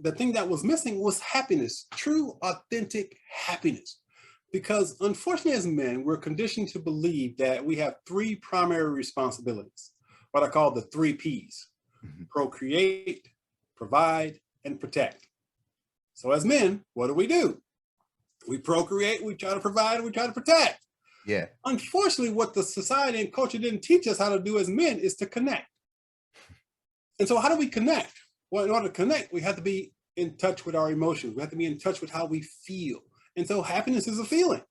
the thing that was missing was happiness, true, authentic happiness. Because unfortunately, as men, we're conditioned to believe that we have three primary responsibilities, what I call the three P's: procreate, provide, and protect. So as men, what do? We procreate, we try to provide, we try to protect. Yeah. Unfortunately, what the society and culture didn't teach us how to do as men is to connect. And so how do we connect? Well, in order to connect, we have to be in touch with our emotions. We have to be in touch with how we feel. And so happiness is a feeling.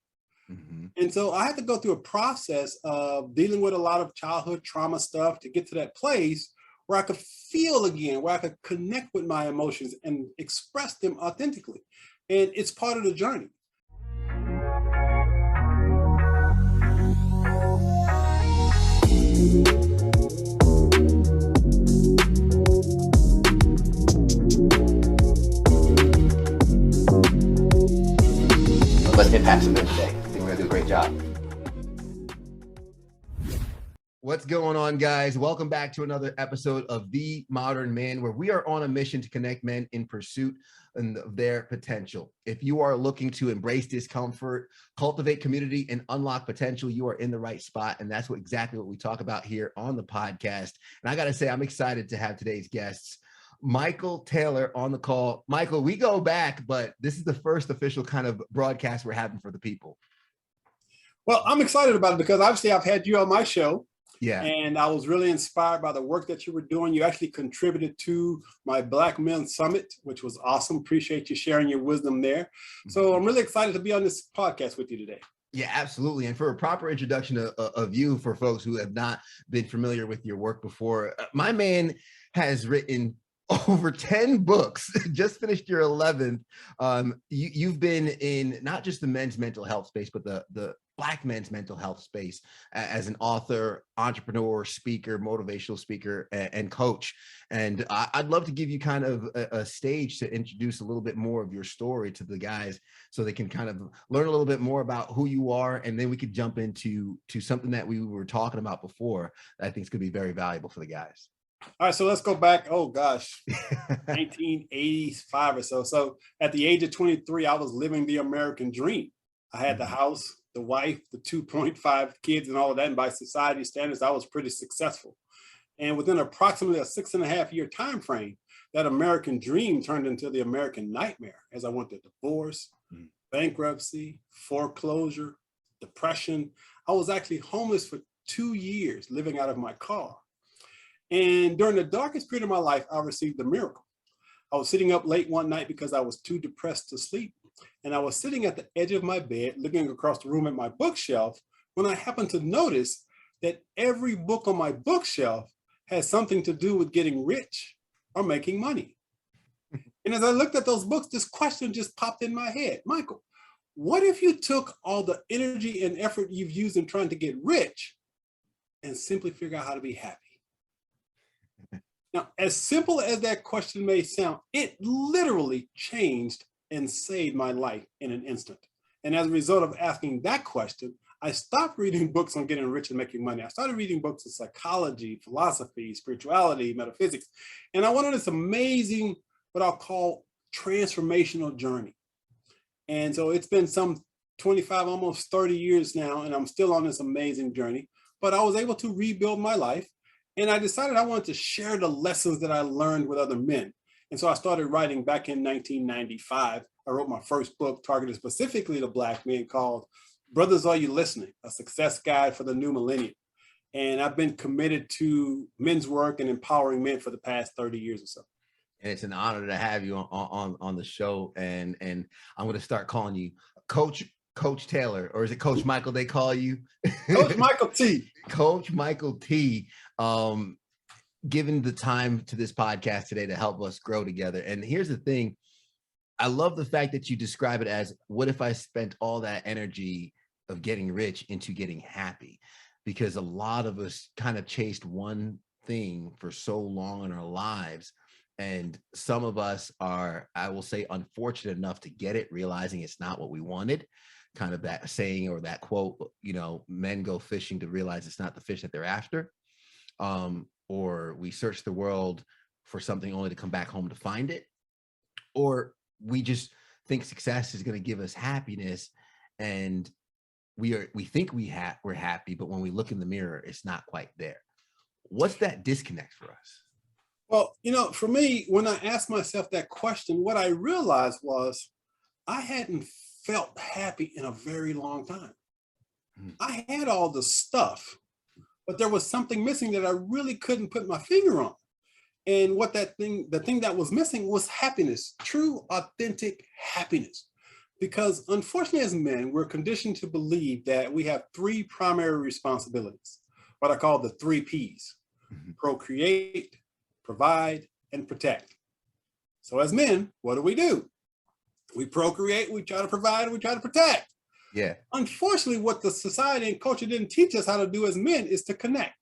And so I had to go through a process of dealing with a lot of childhood trauma stuff to get to that place where I could feel again, where I could connect with my emotions and express them authentically. And it's part of the journey. Let's impact some men today. I think we're gonna do a great job. What's going on, guys? Welcome back to another episode of The Modern Man, where we are on a mission to connect men in pursuit of their potential. If you are looking to embrace discomfort, cultivate community, and unlock potential, you are in the right spot. And that's exactly what we talk about here on the podcast. And I gotta say, I'm excited to have today's guests, Michael Taylor, on the call. Michael, we go back, but this is the first official kind of broadcast we're having for the people. Well, I'm excited about it because obviously I've had you on my show. Yeah. And I was really inspired by the work that you were doing. You actually contributed to my Black Men Summit, which was awesome. Appreciate you sharing your wisdom there. So I'm really excited to be on this podcast with you today. Yeah, absolutely. And for a proper introduction of you, for folks who have not been familiar with your work before, my man has written over 10 books, just finished your 11th. You've been in not just the men's mental health space, but the Black men's mental health space as an author, entrepreneur, speaker, motivational speaker, and coach. And I'd love to give you kind of a stage to introduce a little bit more of your story to the guys so they can kind of learn a little bit more about who you are. And then we could jump into something that we were talking about before that I think is going to be very valuable for the guys. All right, so let's go back. Oh gosh, 1985 or so. So at the age of 23, I was living the American dream. I had the house, the wife, the 2.5 kids and all of that. And by society standards, I was pretty successful. And within approximately a 6.5-year time frame, that American dream turned into the American nightmare as I went through divorce, bankruptcy, foreclosure, depression. I was actually homeless for 2 years, living out of my car. And during the darkest period of my life, I received a miracle. I was sitting up late one night because I was too depressed to sleep. And I was sitting at the edge of my bed, looking across the room at my bookshelf, when I happened to notice that every book on my bookshelf has something to do with getting rich or making money. And as I looked at those books, this question just popped in my head. Michael, what if you took all the energy and effort you've used in trying to get rich and simply figure out how to be happy? Now, as simple as that question may sound, it literally changed and saved my life in an instant. And as a result of asking that question, I stopped reading books on getting rich and making money. I started reading books on psychology, philosophy, spirituality, metaphysics. And I went on this amazing, what I'll call transformational journey. And so it's been some 25, almost 30 years now, and I'm still on this amazing journey. But I was able to rebuild my life. And I decided I wanted to share the lessons that I learned with other men. And so I started writing back in 1995. I wrote my first book targeted specifically to Black men called Brothers, Are You Listening? A Success Guide for the New Millennium. And I've been committed to men's work and empowering men for the past 30 years or so. And it's an honor to have you on the show. And I'm going to start calling you Coach Taylor, or is it Coach Michael they call you? Coach Michael T. Coach Michael T. Given the time to this podcast today to help us grow together. And here's the thing. I love the fact that you describe it as, what if I spent all that energy of getting rich into getting happy? Because a lot of us kind of chased one thing for so long in our lives. And some of us are, I will say, unfortunate enough to get it, realizing it's not what we wanted. Kind of that saying or that quote, men go fishing to realize it's not the fish that they're after. Or we search the world for something only to come back home to find it. or we just think success is going to give us happiness, and we think we're happy, but when we look in the mirror, it's not quite there. What's that disconnect for us? Well, for me, when I asked myself that question, what I realized was I hadn't felt happy in a very long time. I had all the stuff, but there was something missing that I really couldn't put my finger on. And the thing that was missing was happiness, true, authentic happiness. Because unfortunately, as men, we're conditioned to believe that we have three primary responsibilities, what I call the three Ps: procreate, provide, and protect. So as men, what do? We procreate, we try to provide, we try to protect. Yeah. Unfortunately, what the society and culture didn't teach us how to do as men is to connect.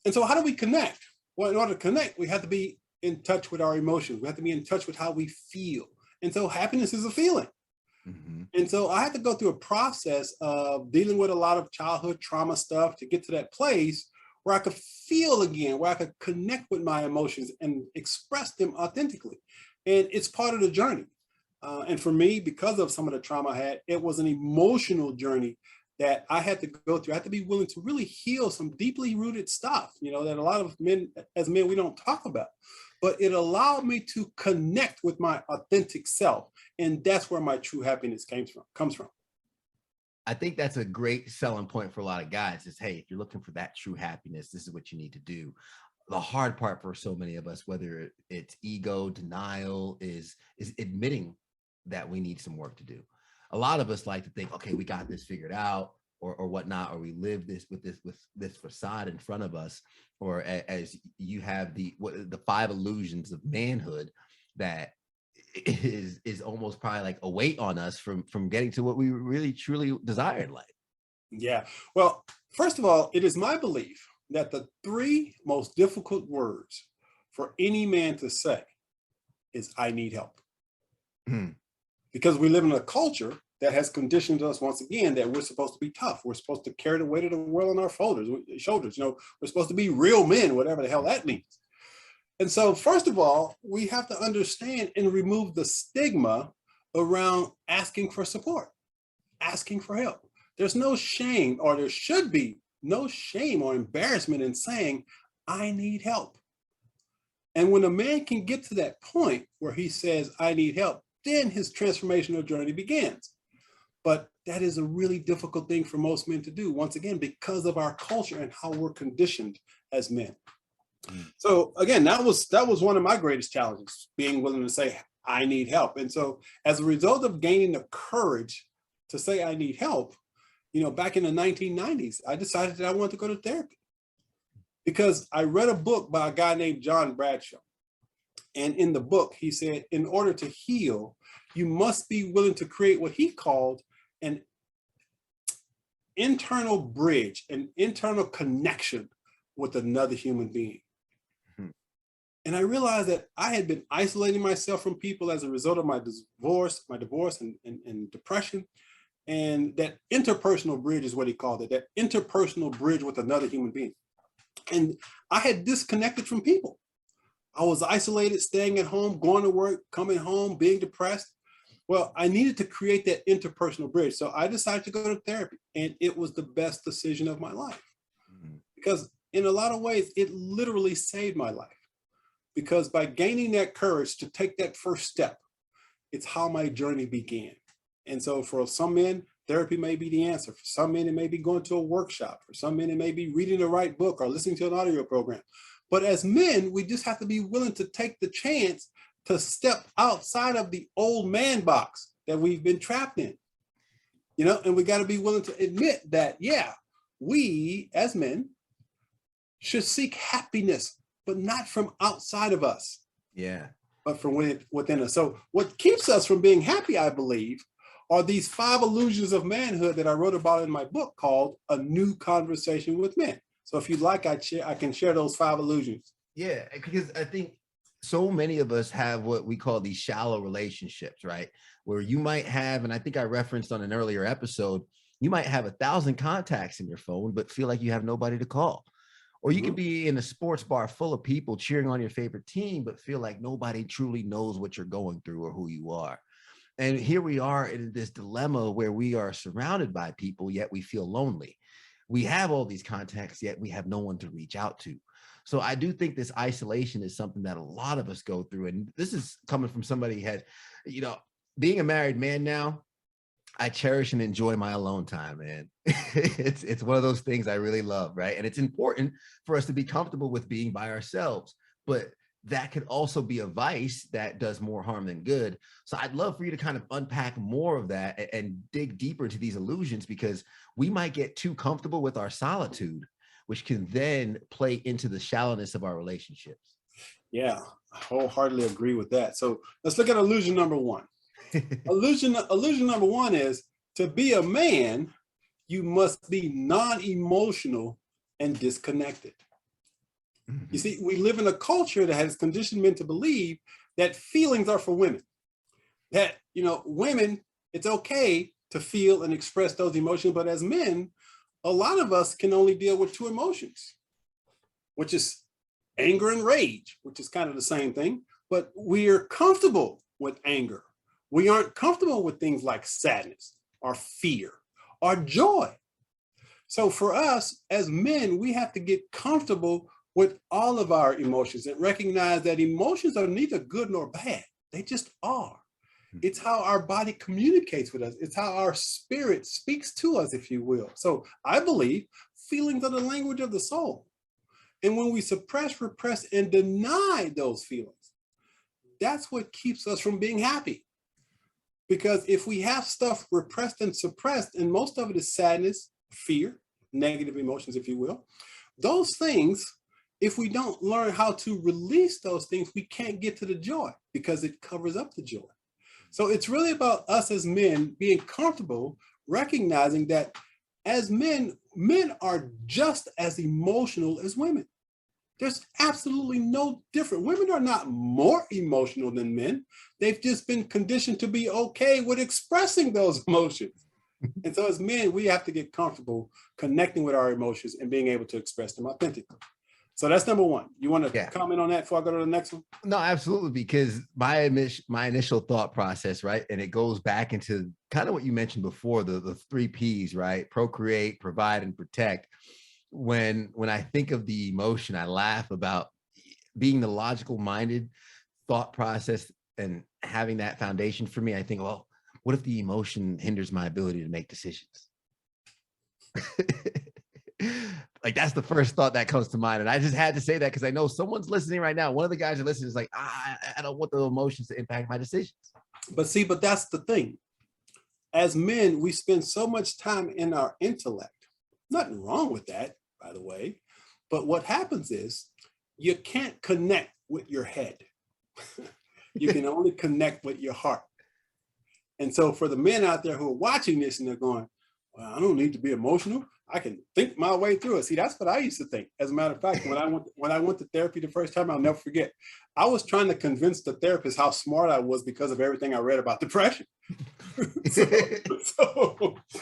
And so how do we connect? Well, in order to connect, we have to be in touch with our emotions. We have to be in touch with how we feel. And so happiness is a feeling. And so I had to go through a process of dealing with a lot of childhood trauma stuff to get to that place where I could feel again, where I could connect with my emotions and express them authentically. And it's part of the journey. And for me, because of some of the trauma I had, it was an emotional journey that I had to go through. I had to be willing to really heal some deeply rooted stuff, that a lot of men, as men, we don't talk about. But it allowed me to connect with my authentic self. And that's where my true happiness comes from. I think that's a great selling point for a lot of guys is, hey, if you're looking for that true happiness, this is what you need to do. The hard part for so many of us, whether it's ego, denial, is admitting that we need some work to do. A lot of us like to think, okay, we got this figured out, or whatnot, or we live this with this facade in front of us, or as you have the 5 illusions of manhood that is almost probably like a weight on us from getting to what we really truly desire in life. Yeah. Well, first of all, it is my belief that the 3 most difficult words for any man to say is "I need help." Because we live in a culture that has conditioned us once again that we're supposed to be tough. We're supposed to carry the weight of the world on our shoulders. We're supposed to be real men, whatever the hell that means. And so, first of all, we have to understand and remove the stigma around asking for support, asking for help. There's no shame, or there should be no shame or embarrassment in saying, "I need help." And when a man can get to that point where he says, "I need help," then his transformational journey begins. But that is a really difficult thing for most men to do, once again, because of our culture and how we're conditioned as men. So again, that was one of my greatest challenges, being willing to say, "I need help." And so as a result of gaining the courage to say I need help, back in the 1990s, I decided that I wanted to go to therapy because I read a book by a guy named John Bradshaw. And in the book, he said, in order to heal, you must be willing to create what he called an internal bridge, an internal connection with another human being. And I realized that I had been isolating myself from people as a result of my divorce and depression. And that interpersonal bridge is what he called it, that interpersonal bridge with another human being. And I had disconnected from people. I was isolated, staying at home, going to work, coming home, being depressed. Well, I needed to create that interpersonal bridge. So I decided to go to therapy, and it was the best decision of my life. Because in a lot of ways, it literally saved my life. Because by gaining that courage to take that first step, it's how my journey began. And so for some men, therapy may be the answer. For some men, it may be going to a workshop. For some men, it may be reading the right book or listening to an audio program. But as men, we just have to be willing to take the chance to step outside of the old man box that we've been trapped in. And we got to be willing to admit that, yeah, we as men should seek happiness, but not from outside of us. Yeah. But from within us. So what keeps us from being happy, I believe, are these 5 illusions of manhood that I wrote about in my book called A New Conversation with Men. So if you'd like, I can share those 5 illusions. Yeah, because I think so many of us have what we call these shallow relationships, right? Where you might have, and I think I referenced on an earlier episode, you might have 1,000 contacts in your phone, but feel like you have nobody to call. Or you could be in a sports bar full of people cheering on your favorite team, but feel like nobody truly knows what you're going through or who you are. And here we are in this dilemma where we are surrounded by people, yet we feel lonely. We have all these contacts, yet we have no one to reach out to. So I do think this isolation is something that a lot of us go through. And this is coming from somebody who had, being a married man now, I cherish and enjoy my alone time, man. It's one of those things I really love, right? And it's important for us to be comfortable with being by ourselves, but that could also be a vice that does more harm than good. So I'd love for you to kind of unpack more of that and dig deeper into these illusions, because we might get too comfortable with our solitude, which can then play into the shallowness of our relationships. Yeah, I wholeheartedly agree with that. So let's look at illusion number one. Illusion number one is, to be a man, you must be non-emotional and disconnected. You see, we live in a culture that has conditioned men to believe that feelings are for women. That, women, it's okay to feel and express those emotions, but as men, a lot of us can only deal with two emotions, which is anger and rage, which is kind of the same thing, but we're comfortable with anger. We aren't comfortable with things like sadness or fear or joy. So for us as men, we have to get comfortable with all of our emotions and recognize that emotions are neither good nor bad. They just are. It's how our body communicates with us. It's how our spirit speaks to us, if you will. So I believe feelings are the language of the soul. And when we suppress, repress, and deny those feelings, that's what keeps us from being happy. Because if we have stuff repressed and suppressed, and most of it is sadness, fear, negative emotions, if you will, those things, if we don't learn how to release those things, we can't get to the joy because it covers up the joy. So it's really about us as men being comfortable, recognizing that as men are just as emotional as women. There's absolutely no difference. Women are not more emotional than men. They've just been conditioned to be okay with expressing those emotions. And so as men, we have to get comfortable connecting with our emotions and being able to express them authentically. So that's number one. You want to comment on that before I go to the next one? No, absolutely. Because my initial thought process, right, and it goes back into kind of what you mentioned before, the 3 Ps, right? Procreate, provide, and protect. When I think of the emotion, I laugh about being the logical minded thought process and having that foundation for me. I think, well, what if the emotion hinders my ability to make decisions? Like, that's the first thought that comes to mind. And I just had to say that because I know someone's listening right now. One of the guys who listens is like, I don't want the emotions to impact my decisions. But that's the thing. As men, we spend so much time in our intellect. Nothing wrong with that, by the way. But what happens is you can't connect with your head. You can only connect with your heart. And so for the men out there who are watching this and they're going, well, I don't need to be emotional. I can think my way through it. See, that's what I used to think. As a matter of fact, when I went to therapy the first time, I'll never forget. I was trying to convince the therapist how smart I was because of everything I read about depression.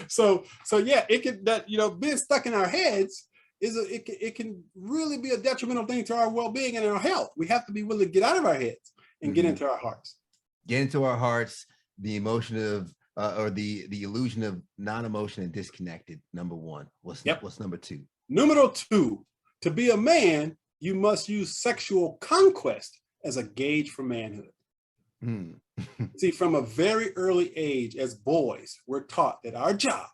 so yeah, it can, that, being stuck in our heads it can really be a detrimental thing to our well-being and our health. We have to be willing to get out of our heads and get into our hearts. Get into our hearts. The emotion of or the illusion of non-emotion and disconnected. Number one. What's number two? Number 2, to be a man, you must use sexual conquest as a gauge for manhood. See, from a very early age as boys, we're taught that our job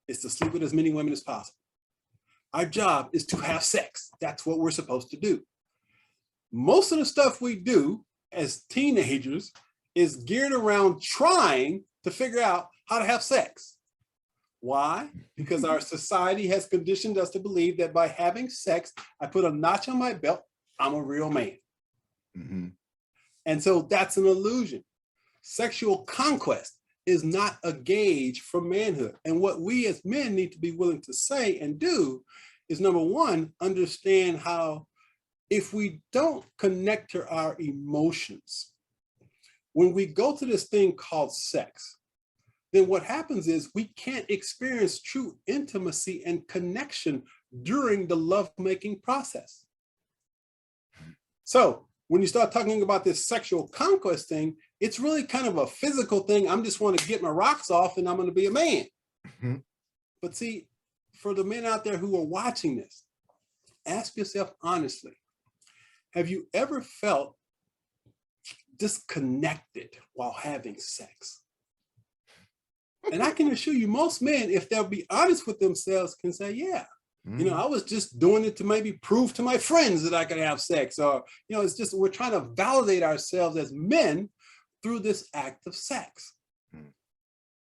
is to sleep with as many women as possible. Our job is to have sex. That's what we're supposed to do. Most of the stuff we do as teenagers is geared around trying to figure out how to have sex. Why? Because our society has conditioned us to believe that by having sex, I put a notch on my belt, I'm a real man. And so that's an illusion. Sexual conquest is not a gauge for manhood. And what we as men need to be willing to say and do is, number one, understand how if we don't connect to our emotions, when we go to this thing called sex, then what happens is we can't experience true intimacy and connection during the lovemaking process. So when you start talking about this sexual conquest thing, it's really kind of a physical thing. I'm just want to get my rocks off and I'm going to be a man. Mm-hmm. But see, for the men out there who are watching this, ask yourself honestly, have you ever felt disconnected while having sex? And I can assure you, most men, if they'll be honest with themselves, can say, yeah, you know, I was just doing it to maybe prove to my friends that I could have sex. Or, you know, it's just, we're trying to validate ourselves as men through this act of sex.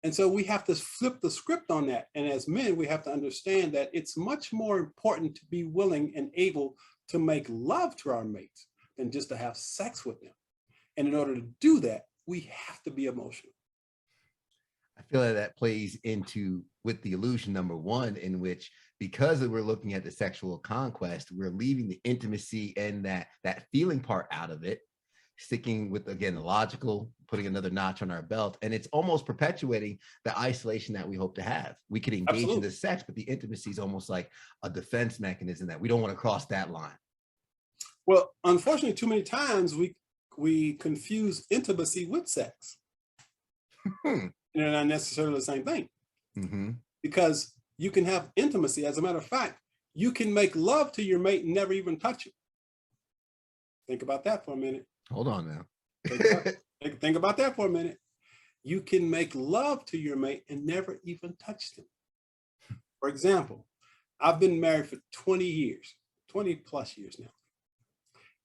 And so we have to flip the script on that. And as men, we have to understand that it's much more important to be willing and able to make love to our mates than just to have sex with them. And in order to do that, we have to be emotional. I feel that that plays into with the illusion number one, in which, because we're looking at the sexual conquest, we're leaving the intimacy and that feeling part out of it, sticking with, again, the logical, putting another notch on our belt. And it's almost perpetuating the isolation that we hope to have. We could engage in the sex, but the intimacy is almost like a defense mechanism that we don't want to cross that line. Well, unfortunately, too many times we confuse intimacy with sex. They're not necessarily the same thing. Because you can have intimacy. As a matter of fact, you can make love to your mate and never even touch him. Think about that for a minute. Hold on now. Think about that for a minute. You can make love to your mate and never even touch them. For example, I've been married for 20 years, 20 plus years now.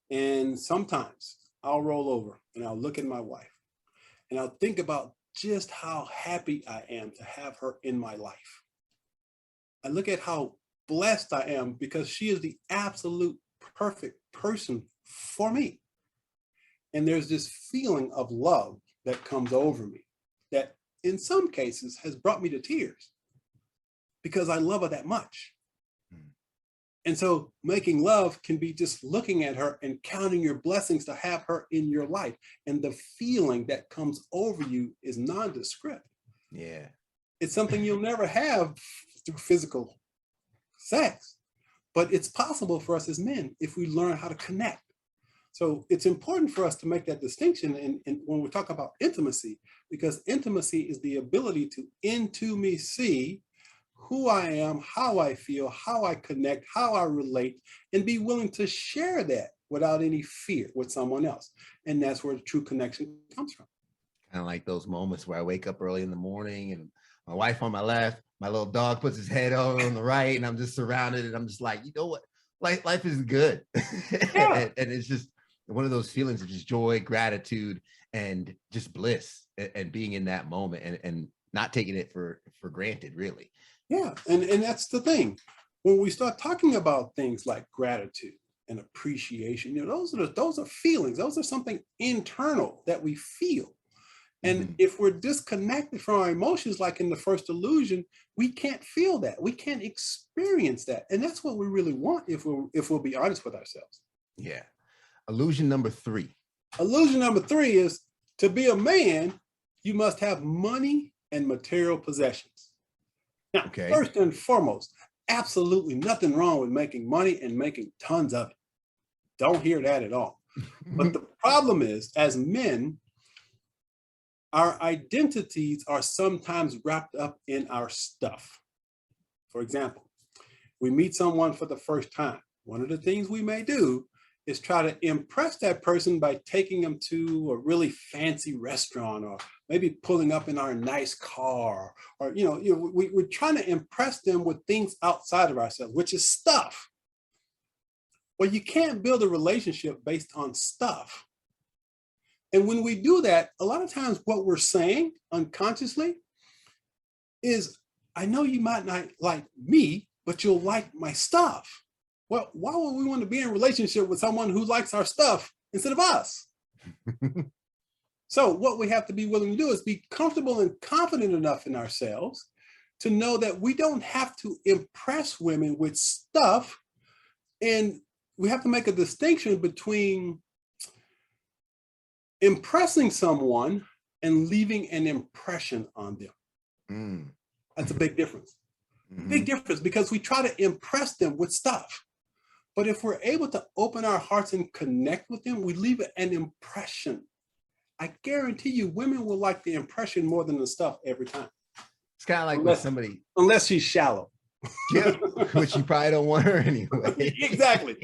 And sometimes I'll roll over and I'll look at my wife and I'll think about just how happy I am to have her in my life. I look at how blessed I am because she is the absolute perfect person for me. And there's this feeling of love that comes over me that in some cases has brought me to tears because I love her that much. And so making love can be just looking at her and counting your blessings to have her in your life. And the feeling that comes over you is nondescript. Yeah. It's something you'll never have through physical sex, but it's possible for us as men if we learn how to connect. So it's important for us to make that distinction in when we talk about intimacy, because intimacy is the ability to into me see who I am, how I feel, how I connect, how I relate, and be willing to share that without any fear with someone else. And that's where the true connection comes from. Kind of like those moments where I wake up early in the morning and my wife on my left, my little dog puts his head on the right, and I'm just surrounded, and I'm just like, you know what? Life is good. Yeah. and it's just one of those feelings of just joy, gratitude, and just bliss, and being in that moment and not taking it for granted, really. Yeah, and that's the thing. When we start talking about things like gratitude and appreciation, you know, those are feelings. Those are something internal that we feel. And if we're disconnected from our emotions, like in the first illusion, we can't feel that. We can't experience that. And that's what we really want if we'll be honest with ourselves. Yeah. Illusion number 3. Illusion number 3 is, to be a man, you must have money and material possessions. Now, first and foremost, absolutely nothing wrong with making money and making tons of it. Don't hear that at all. But the problem is, as men, our identities are sometimes wrapped up in our stuff. For example, we meet someone for the first time. One of the things we may do is try to impress that person by taking them to a really fancy restaurant, or maybe pulling up in our nice car, or we're trying to impress them with things outside of ourselves, which is stuff. Well, you can't build a relationship based on stuff. And when we do that, a lot of times what we're saying unconsciously is, I know you might not like me, but you'll like my stuff. Well, why would we want to be in a relationship with someone who likes our stuff instead of us? So what we have to be willing to do is be comfortable and confident enough in ourselves to know that we don't have to impress women with stuff. And we have to make a distinction between impressing someone and leaving an impression on them. That's a big difference. Big difference, because we try to impress them with stuff. But if we're able to open our hearts and connect with them, we leave an impression. I guarantee you, women will like the impression more than the stuff every time. It's kind of like with somebody, unless she's shallow. Yeah, which you probably don't want her anyway. Exactly.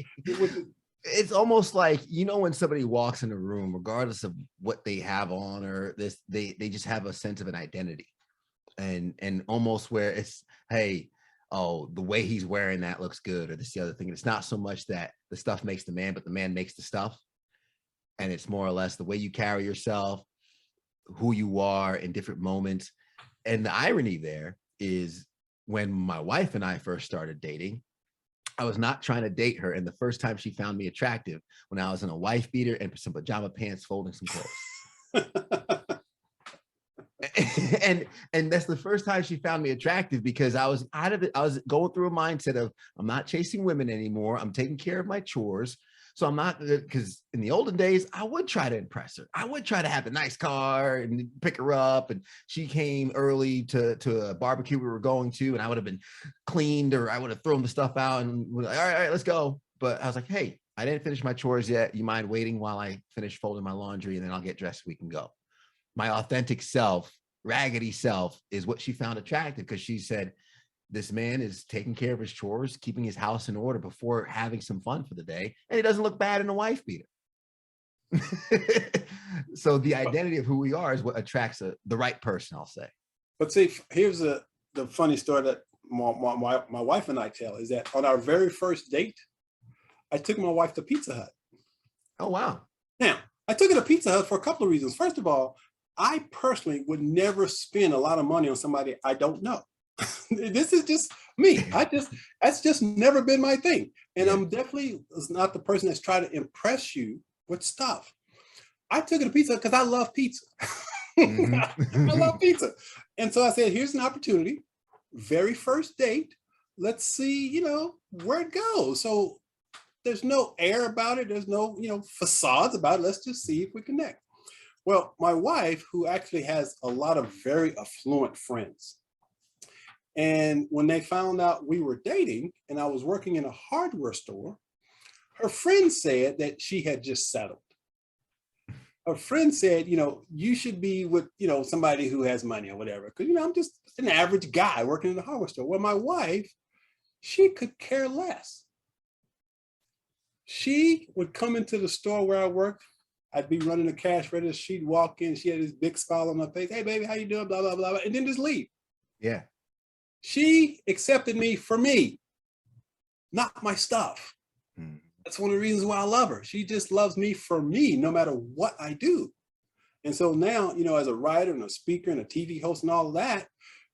It's almost like, you know, when somebody walks in a room, regardless of what they have on or this, they just have a sense of an identity, and almost where it's, hey, oh, the way he's wearing that looks good, or this the other thing. And it's not so much that the stuff makes the man, but the man makes the stuff. And it's more or less the way you carry yourself, who you are in different moments. And the irony there is, when my wife and I first started dating, I was not trying to date her. And the first time she found me attractive, when I was in a wife beater and some pajama pants, folding some clothes. and that's the first time she found me attractive, because I was out of it. I was going through a mindset of, I'm not chasing women anymore. I'm taking care of my chores. So I'm not, because in the olden days, I would try to impress her. I would try to have a nice car and pick her up. And she came early to a barbecue we were going to, and I would have been cleaned, or I would have thrown the stuff out and we're like, all right, let's go. But I was like, hey, I didn't finish my chores yet. You mind waiting while I finish folding my laundry, and then I'll get dressed. We can go. My authentic self, raggedy self, is what she found attractive, because she said, this man is taking care of his chores, keeping his house in order before having some fun for the day. And he doesn't look bad in a wife beater. So the identity of who we are is what attracts the right person, I'll say. But see, here's the funny story that my wife and I tell, is that on our very first date, I took my wife to Pizza Hut. Oh, wow. Now, I took her to Pizza Hut for a couple of reasons. First of all, I personally would never spend a lot of money on somebody I don't know. This is just me. That's just never been my thing. And yeah. I'm definitely not the person that's trying to impress you with stuff. I took it to pizza because I love pizza. Mm-hmm. I love pizza. And so I said, here's an opportunity. Very first date. Let's see, where it goes. So there's no air about it. There's no, facades about it. Let's just see if we connect. Well, my wife, who actually has a lot of very affluent friends, and when they found out we were dating and I was working in a hardware store, her friend said that she had just settled. Her friend said, you should be with, somebody who has money or whatever. Because, I'm just an average guy working in a hardware store. Well, my wife, she could care less. She would come into the store where I worked. I'd be running the cash register. She'd walk in. She had this big smile on her face. Hey, baby, how you doing? Blah, blah, blah, blah. And then just leave. Yeah. She accepted me for me, not my stuff. That's one of the reasons why I love her. She just loves me for me, no matter what I do. And so now, as a writer and a speaker and a TV host and all of that,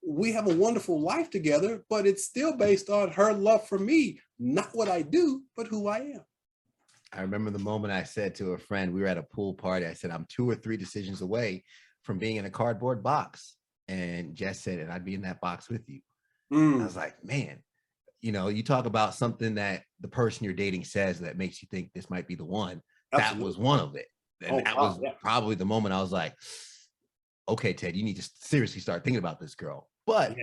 we have a wonderful life together, but it's still based on her love for me, not what I do, but who I am. I remember the moment I said to a friend, we were at a pool party, I said, I'm 2 or 3 decisions away from being in a cardboard box. And Jess said, and I'd be in that box with you. I was like, man, you talk about something that the person you're dating says that makes you think this might be the one. Absolutely. That was one of it. And that was probably the moment I was like, okay, Ted, you need to seriously start thinking about this girl. But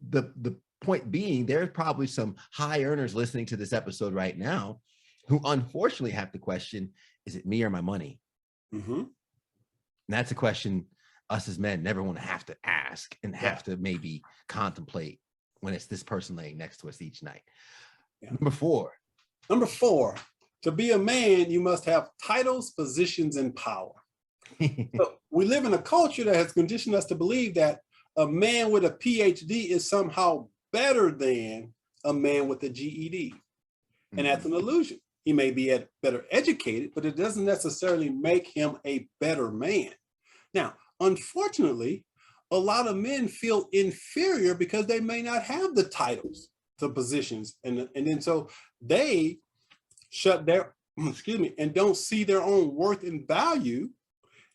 the point being, there's probably some high earners listening to this episode right now who unfortunately have to question, is it me or my money? Mm-hmm. And that's a question us as men never want to have to ask and have to maybe contemplate when it's this person laying next to us each night. Yeah. Number four, to be a man, you must have titles, positions, and power. So we live in a culture that has conditioned us to believe that a man with a PhD is somehow better than a man with a GED. And that's an illusion. He may be better educated, but it doesn't necessarily make him a better man. Now, unfortunately, a lot of men feel inferior because they may not have the titles, the positions, and then so they shut their, and don't see their own worth and value.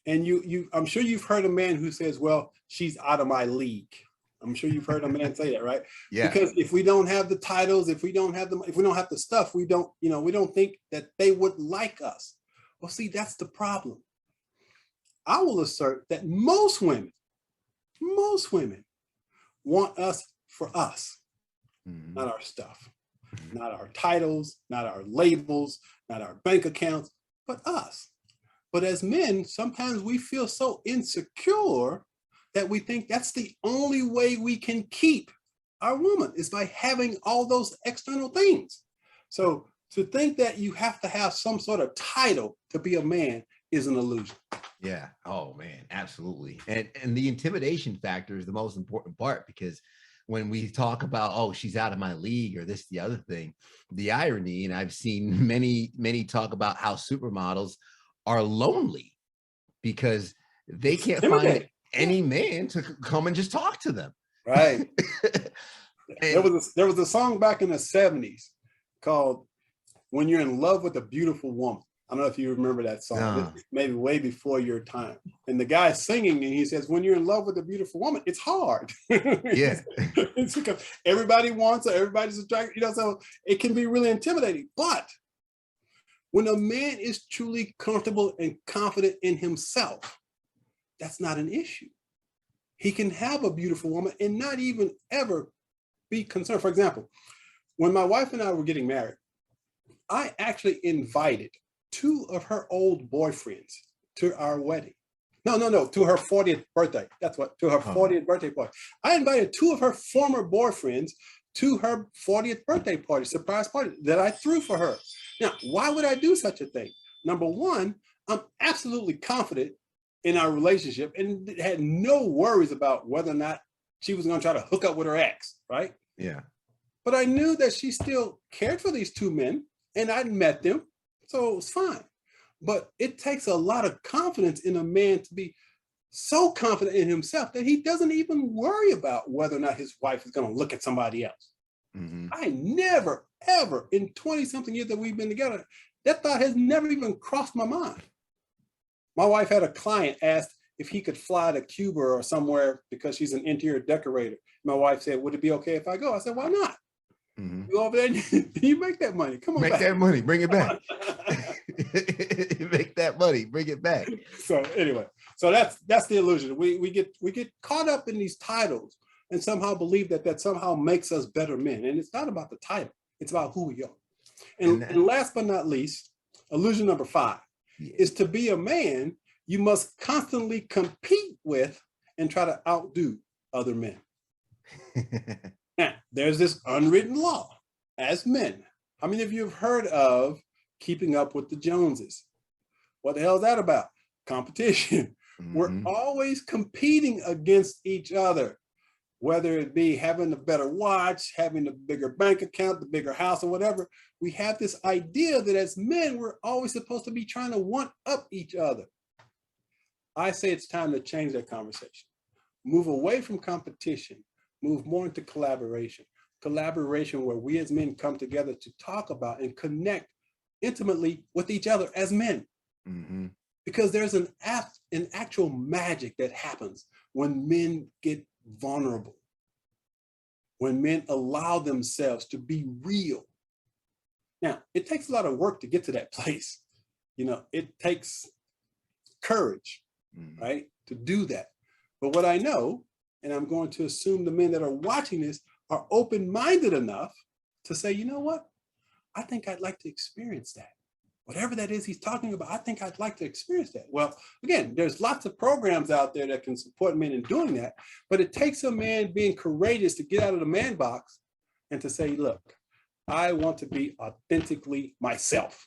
And I'm sure you've heard a man who says, well, she's out of my league. I'm sure you've heard a man say that, right? Yeah. Because if we don't have the titles, if we don't have the stuff, we don't think that they would like us. Well, see, that's the problem. I will assert that most women want us for us. not our stuff, not our titles, not our labels, not our bank accounts, but us. But as men, sometimes we feel so insecure that we think that's the only way we can keep our woman is by having all those external things. So to think that you have to have some sort of title to be a man is an illusion. Yeah. Oh man, absolutely. And the intimidation factor is the most important part, because when we talk about, oh, she's out of my league or this, the other thing, the irony, and I've seen many talk about how supermodels are lonely because they can't find any man to come and just talk to them. Right. There was a song back in the 70s called "When You're in Love with a Beautiful Woman." I don't know if you remember that song, maybe way before your time. And the guy's singing and he says, when you're in love with a beautiful woman, it's hard. Yeah. It's because everybody wants her, everybody's attracted, so it can be really intimidating. But when a man is truly comfortable and confident in himself, that's not an issue. He can have a beautiful woman and not even ever be concerned. For example, when my wife and I were getting married, I actually invited 2 of her old boyfriends to our wedding. No, to her 40th birthday. That's what, to her 40th birthday party. I invited 2 of her former boyfriends to her 40th birthday party, surprise party that I threw for her. Now, why would I do such a thing? Number one, I'm absolutely confident in our relationship and had no worries about whether or not she was going to try to hook up with her ex, right? Yeah. But I knew that she still cared for these 2 men and I'd met them. So it was fine. But it takes a lot of confidence in a man to be so confident in himself that he doesn't even worry about whether or not his wife is going to look at somebody else. I never, ever in 20 something years that we've been together, that thought has never even crossed my mind. My wife had a client ask if he could fly to Cuba or somewhere because she's an interior decorator. My wife said, would it be okay if I go? I said, why not? You go over there and you make that money. Come on, make that money, bring it back. Make that money, bring it back. So anyway, so that's the illusion. We get caught up in these titles and somehow believe that somehow makes us better men. And it's not about the title; it's about who we are. And last but not least, illusion number 5 is to be a man. You must constantly compete with and try to outdo other men. Now, there's this unwritten law as men. How many of you have heard of keeping up with the Joneses? What the hell is that about? Competition. We're always competing against each other, whether it be having a better watch, having a bigger bank account, the bigger house or whatever. We have this idea that as men, we're always supposed to be trying to one up each other. I say it's time to change that conversation. Move away from competition. Move more into collaboration. Collaboration where we as men come together to talk about and connect intimately with each other as men. Because there's an actual magic that happens when men get vulnerable, when men allow themselves to be real. Now, it takes a lot of work to get to that place. It takes courage, right, to do that. But what I know, and I'm going to assume the men that are watching this are open-minded enough to say, you know what? I think I'd like to experience that. Whatever that is he's talking about, I think I'd like to experience that. Well, again, there's lots of programs out there that can support men in doing that, but it takes a man being courageous to get out of the man box and to say, look, I want to be authentically myself.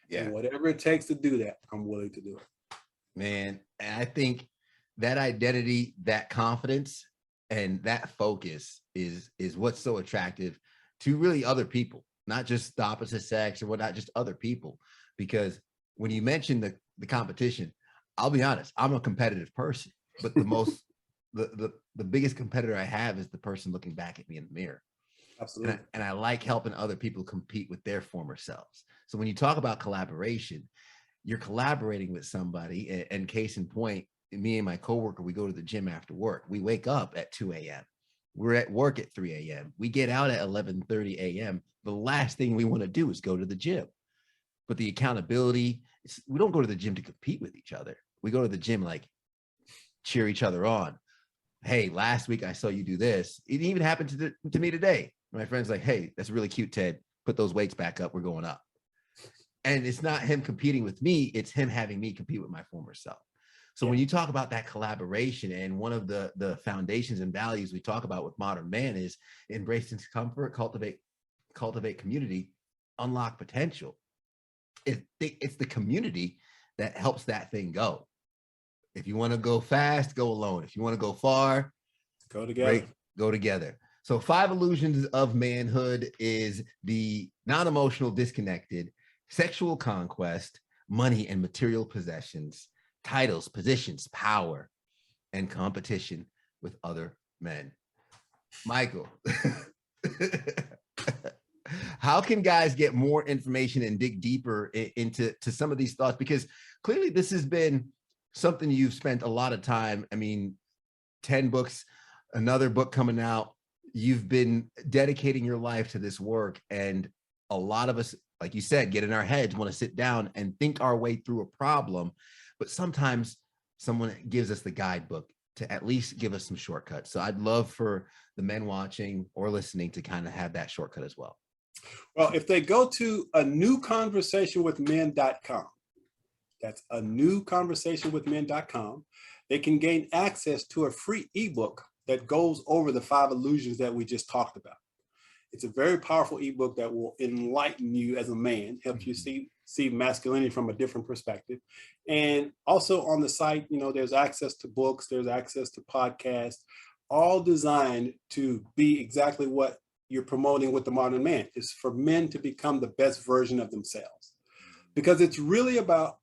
Yeah. And whatever it takes to do that, I'm willing to do it. Man, and I think that identity, that confidence, and that focus is what's so attractive to really other people, not just the opposite sex or whatnot, just other people. Because when you mention the competition, I'll be honest, I'm a competitive person, but the biggest competitor I have is the person looking back at me in the mirror. Absolutely. And I like helping other people compete with their former selves. So when you talk about collaboration, you're collaborating with somebody. And case in point, me and my coworker, we go to the gym after work. We wake up at 2 a.m. We're at work at 3 a.m. We get out at 11:30 a.m. The last thing we want to do is go to the gym. But the accountability, we don't go to the gym to compete with each other. We go to the gym like cheer each other on. Hey, last week I saw you do this. It even happened to me today. My friend's like, hey, that's really cute, Ted. Put those weights back up. We're going up. And it's not him competing with me. It's him having me compete with my former self. So when you talk about that collaboration, and one of the foundations and values we talk about with Modern Man is embrace discomfort, cultivate community, unlock potential. It's the community that helps that thing go. If you want to go fast, go alone. If you want to go far, go together. Go together. So 5 illusions of manhood is the non-emotional disconnected, sexual conquest, money and material possessions, titles, positions, power, and competition with other men. Michael, how can guys get more information and dig deeper into some of these thoughts? Because clearly this has been something you've spent a lot of time. I mean, 10 books, another book coming out. You've been dedicating your life to this work. And a lot of us, like you said, get in our heads, want to sit down and think our way through a problem. But sometimes someone gives us the guidebook to at least give us some shortcuts. So I'd love for the men watching or listening to kind of have that shortcut as well. Well, if they go to anewconversationwithmen.com, that's anewconversationwithmen.com, they can gain access to a free ebook that goes over the 5 illusions that we just talked about. It's a very powerful ebook that will enlighten you as a man, help you see masculinity from a different perspective. And also on the site, there's access to books, there's access to podcasts, all designed to be exactly what you're promoting with the Modern Man, is for men to become the best version of themselves. Because it's really about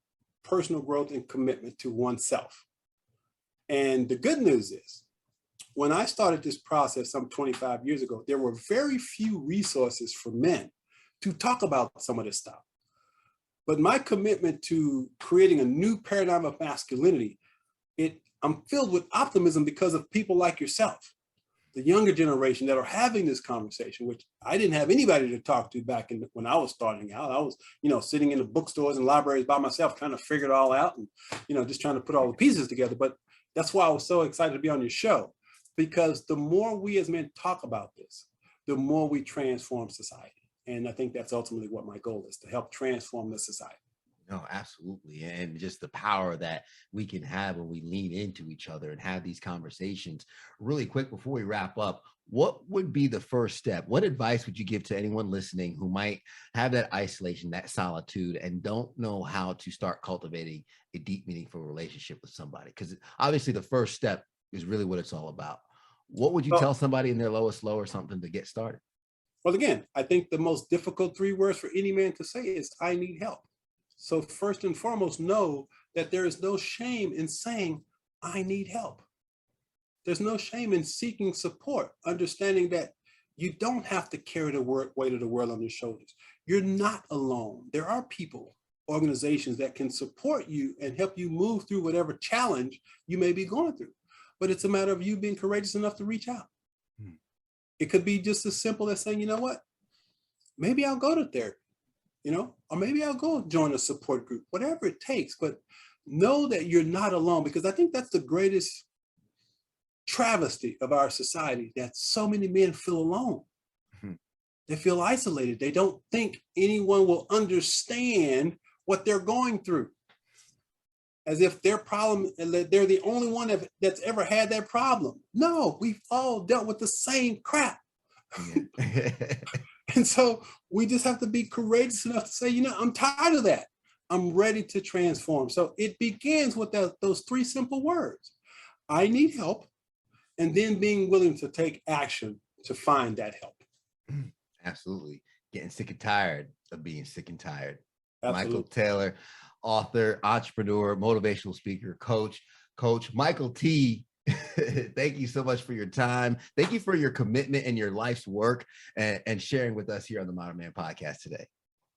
personal growth and commitment to oneself. And the good news is, when I started this process some 25 years ago, there were very few resources for men to talk about some of this stuff. But my commitment to creating a new paradigm of masculinity, I'm filled with optimism because of people like yourself, the younger generation that are having this conversation, which I didn't have anybody to talk to back when I was starting out. I was, sitting in the bookstores and libraries by myself, trying to figure it all out and, just trying to put all the pieces together. But that's why I was so excited to be on your show. Because the more we as men talk about this, the more we transform society. And I think that's ultimately what my goal is, to help transform the society. No, absolutely. And just the power that we can have when we lean into each other and have these conversations. Really quick, before we wrap up, what would be the first step? What advice would you give to anyone listening who might have that isolation, that solitude, and don't know how to start cultivating a deep, meaningful relationship with somebody? Because obviously the first step is really what it's all about. What would you tell somebody in their lowest low or something to get started? Well, again, I think the most difficult 3 words for any man to say is, I need help. So first and foremost, know that there is no shame in saying, I need help. There's no shame in seeking support, understanding that you don't have to carry the weight of the world on your shoulders. You're not alone. There are people, organizations that can support you and help you move through whatever challenge you may be going through. But it's a matter of you being courageous enough to reach out. It could be just as simple as saying, you know what, maybe I'll go to therapy, or maybe I'll go join a support group, whatever it takes. But know that you're not alone, because I think that's the greatest travesty of our society, that so many men feel alone. They feel isolated. They don't think anyone will understand what they're going through, as if their problem, they're the only one that's ever had that problem. No, we've all dealt with the same crap. And so we just have to be courageous enough to say, I'm tired of that. I'm ready to transform. So it begins with those 3 simple words. I need help. And then being willing to take action to find that help. Absolutely. Getting sick and tired of being sick and tired. Absolutely. Michael Taylor, author, entrepreneur, motivational speaker, coach Michael T. Thank you so much for your time. Thank you for your commitment and your life's work and sharing with us here on the Modern Man podcast today.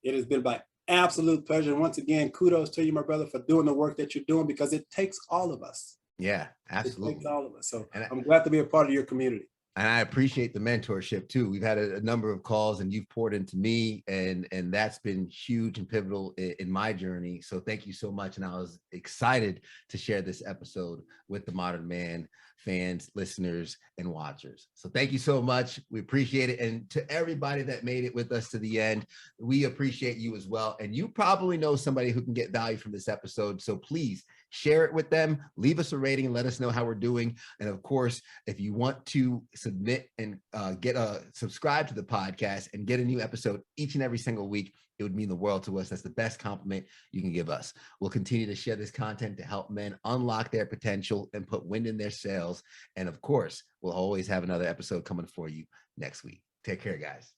It has been my absolute pleasure. And once again, kudos to you, my brother, for doing the work that you're doing, because it takes all of us. Yeah, absolutely. It takes all of us. So I'm glad to be a part of your community. And I appreciate the mentorship too. We've had a number of calls and you've poured into me, and that's been huge and pivotal in my journey. So thank you so much. And I was excited to share this episode with the Modern Man fans, listeners, and watchers. So thank you so much. We appreciate it. And to everybody that made it with us to the end, we appreciate you as well. And you probably know somebody who can get value from this episode. So please share it with them, leave us a rating and let us know how we're doing. And of course, if you want to submit and subscribe to the podcast and get a new episode each and every single week, it would mean the world to us. That's the best compliment you can give us. We'll continue to share this content to help men unlock their potential and put wind in their sails. And of course, we'll always have another episode coming for you next week. Take care, guys.